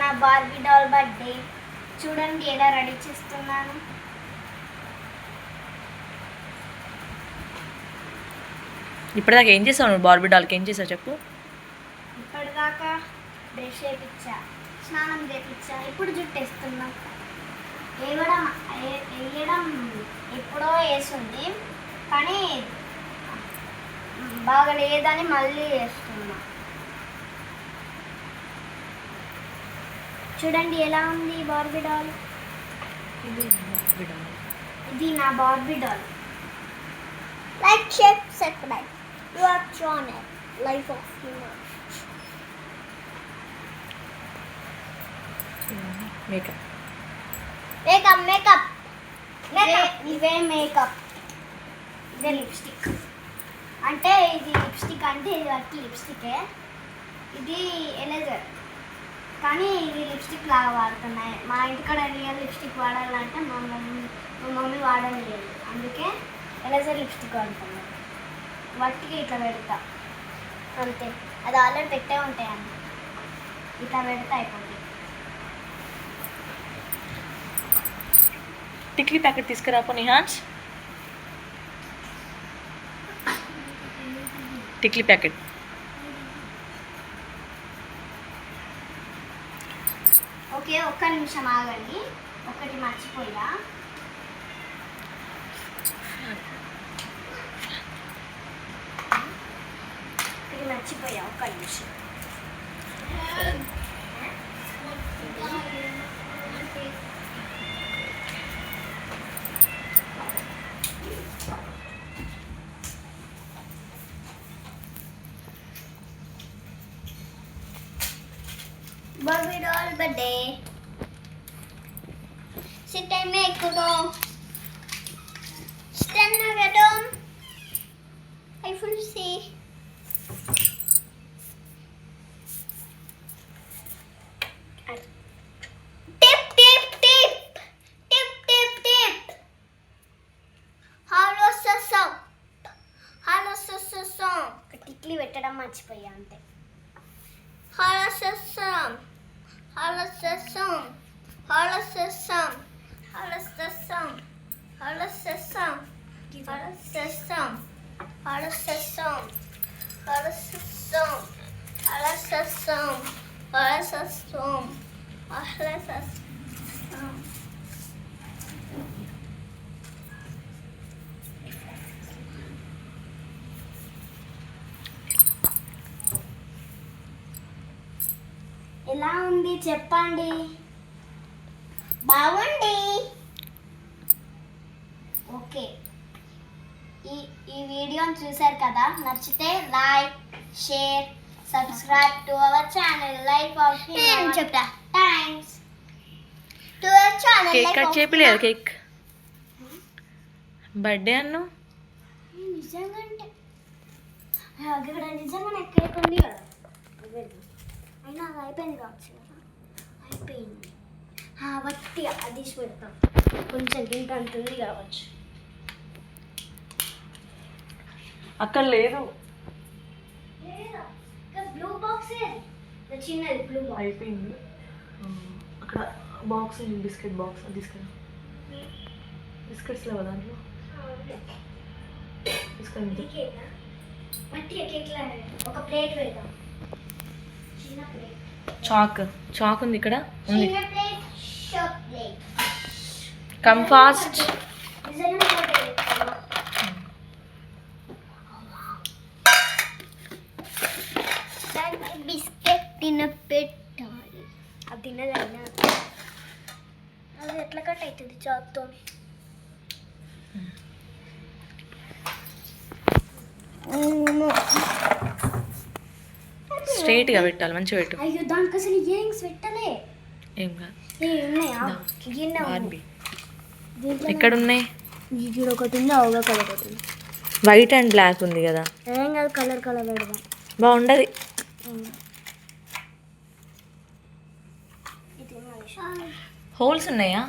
నా Barbie doll birthday. చూడండి ఎలా రెడీ చేస్తున్నాను. ఇప్పటిదాకా ఏం చేసావు నువ్వు? బార్బీ డాల్కి ఏం చేసావు చెప్పు. ఇప్పటిదాకా బ్రష్ చేయించా, స్నానం చేయించా, ఇప్పుడు జుట్టు వేస్తున్నా. వేయడం ఎప్పుడో వేస్తుంది, కానీ బాగా లేదని మళ్ళీ వేస్తున్నా. చూడండి ఎలా ఉంది బార్బీ డాల్. ఇది నా Barbie doll. Like, share, subscribe your channel life of humour. Makeup makeup makeup ఇవే మేకప్. ఇదే లిప్స్టిక్. అంటే ఇది లిప్స్టిక్ అంటే ఇది వరకు లిప్స్టికే. ఇది ఎరేజర్, కానీ ఇది లిప్స్టిక్ లాగా వాడుతున్నాయి. మా ఇంటికాడ రియల్ లిప్స్టిక్ వాడాలంటే మా మమ్మీ వాడడం లేదు, అందుకే ఎరేజర్ లిప్స్టిక్ వాడుతున్నాను. వట్టికి ఇట్లా పెడతా అంతే. అది ఆల్రెడీ పెట్టే ఉంటాయండి, ఇట్లా పెడతా అయిపోతుంది. టిక్లీ ప్యాకెట్ తీసుకురాపో నిహాన్స్. టిక్లీ ప్యాకెట్. ఓకే, ఒక్క నిమిషం ఆగండి. ఒకటి మర్చిపోయా. ఒక్క నిమిషం. Barbie doll birthday. Sit and make it all. Stand up at home. I will see. Tip, tip, tip. Tip, tip, tip. Hello, Sasso. Hello, Sasso. Tikli పెట్టడం మర్చిపోయా అంతే. Hello, Sassam. Hello, Sassam. Hello, Sassam. Hello, Sassam. Hello, Sassam. Hello, Sassam. Hello, Sassam. Hello, Sassam. Hello, Sassam. Hello, Sassam. Hello, Sassam. ఎలా ఉంది చెప్పండి. బాగుంది. Okay, ఈ వీడియోని చూశారు కదా. నచ్చితే like, share, subscribe to our channel life of humour. చెప్తా thanks to our channel. Cake cut చేయలేదు. కేక్ బర్త్డే అన్ను నిజంగా అంటే అక్కడ నిజంగా కేక్ ఉంది కదా. అయినా అది అయిపోయింది కావచ్చు కదా. అయిపోయింది. వట్టి అది పెడతాం. కొంచెం గింట అంటుంది కావచ్చు. అక్కడ లేదు. బ్లూ బాక్స్ చిన్నది బ్లూ బాక్స్ అయిపోయింది. అక్కడ బాక్స్ బిస్కెట్ బాక్స్ తీసుకురా. బిస్కెట్స్ లేవా దాంట్లో? తీసుకుని మట్టి కేక్ ఒక ప్లేట్ పెడతాం. చాక్ ఉంది ఇక్కడ ఉంది. Come fast. బిస్కెట్ తినపెట్టాలి. అది తినదైనా అది ఎట్లా కట్ అవుతుంది చాక్తో. స్ట్రైట్గా పెట్టాలి, మంచిగా పెట్టు. అయ్యో దానికి అసలు ఇయరింగ్స్ పెట్టలే. ఏం కాదు. బార్బీ ఎక్కడ ఉన్నాయి? ఇక్కడ ఒకటి ఉంది, అవుగా కలర్ ఒకటి ఉంది. వైట్ అండ్ బ్లాక్ ఉంది కదా. ఏం కాదు, కలర్ కలర్ పెడదాం. బాగుండదు. హోల్స్ ఉన్నాయా?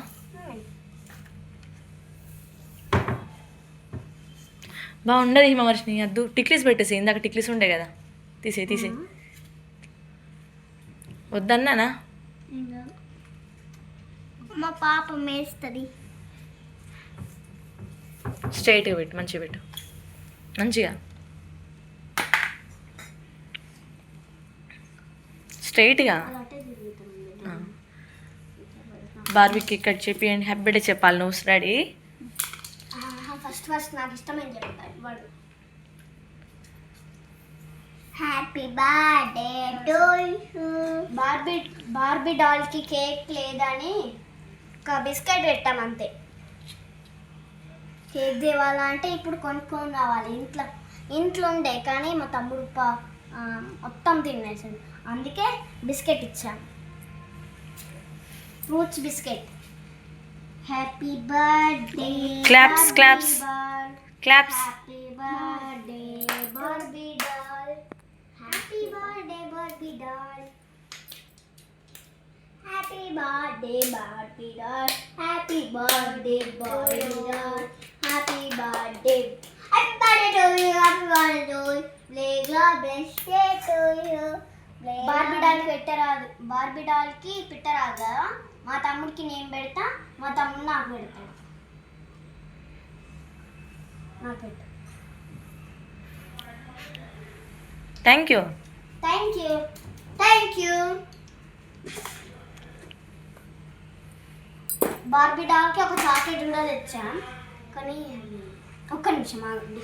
బాగుండదు హిమవర్షిని. అద్దు టిక్లీస్ పెట్టేసి. ఇందాక టిక్లీస్ ఉండే కదా, తీసే వద్దన్నానా? మా పాప మేస్తుంది. స్ట్రైట్గా పెట్టు, మంచిగా పెట్టు, మంచిగా స్ట్రైట్గా. బార్బీకి కట్ చేపియండి. హ్యాపీ బర్త్డే చెప్పాలి. నువ్వు రెడీ? ఫస్ట్ నాకు ఇష్టమని చెప్తాను వాడు. Happy birthday to you. Barbie డాల్కి కేక్ లేదని ఒక బిస్కెట్ పెట్టాం అంతే. కేక్ తేవాలంటే ఇప్పుడు కొనుక్కొని రావాలి. ఇంట్లో ఉండే కానీ మా తమ్ముడు మొత్తం తినేసాడు, అందుకే బిస్కెట్ ఇచ్చాను. Fruits biscuit. Happy birthday. Claps claps claps. Happy birthday Barbie doll. Happy birthday Barbie doll. Happy birthday Barbie doll. Happy birthday Barbie doll. Happy birthday. Happy birthday to you. Happy birthday to you. Best day to you. Barbie డాల్కి పెట్టరాదు, Barbie డాల్కి పెట్టరాదు కదా. మా తమ్ముడికి నేను పెడతా, మా తమ్ముడు నాకు పెడతాడు. నాకు పెట్టు. Thank you. Thank you. Thank you. Barbie డాల్కి ఒక చాక్లెట్ కూడా తెచ్చాం, కానీ ఒక్క నిమిషం ఆగండి,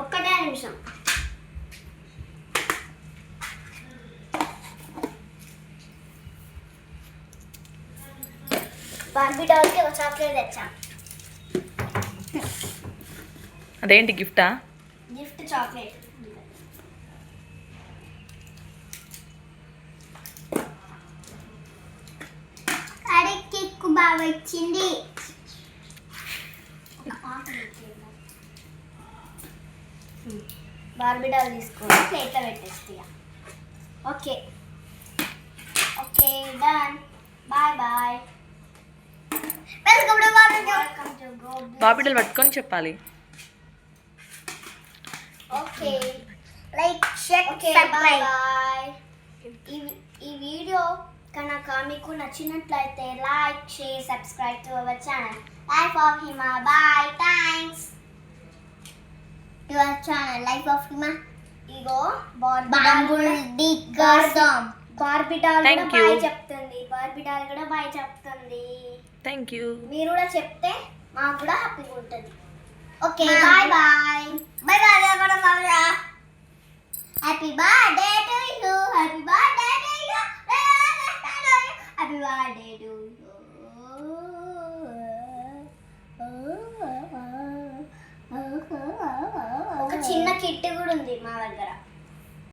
ఒక్కటే నిమిషం. బార్బీ డాల్కి ఒక చాక్లెట్ తెచ్చాం. అదేంటి గిఫ్టా? Gift chocolate. అరే కేక్ బాగా వచ్చింది. బార్బీ డాల్ తీసుకొని ప్లేట్లో పెట్టేస్తా. Okay okay done. Bye bye. Welcome to Barbie doll పట్టుకొని చెప్పాలి. Okay like share subscribe. Bye. ఈ వీడియో కనుక మీకు నచ్చినట్లయితే like share subscribe to our channel life of Hima. Bye. Thanks to our channel life of Hima. ఇగో బార్బీ డాల్ కూడా bye చెప్తుంది. Barbie doll కూడా బాయ్ చెప్తుంది. Thank you. మీరు కూడా చెప్తే మాకు కూడా హ్యాపీగా ఉంటుంది. Okay bye bye. Bye bye. Happy birthday to you. Happy birthday to you. Happy birthday to you. ఒక చిన్న కిట్ కూడా ఉంది మా దగ్గర.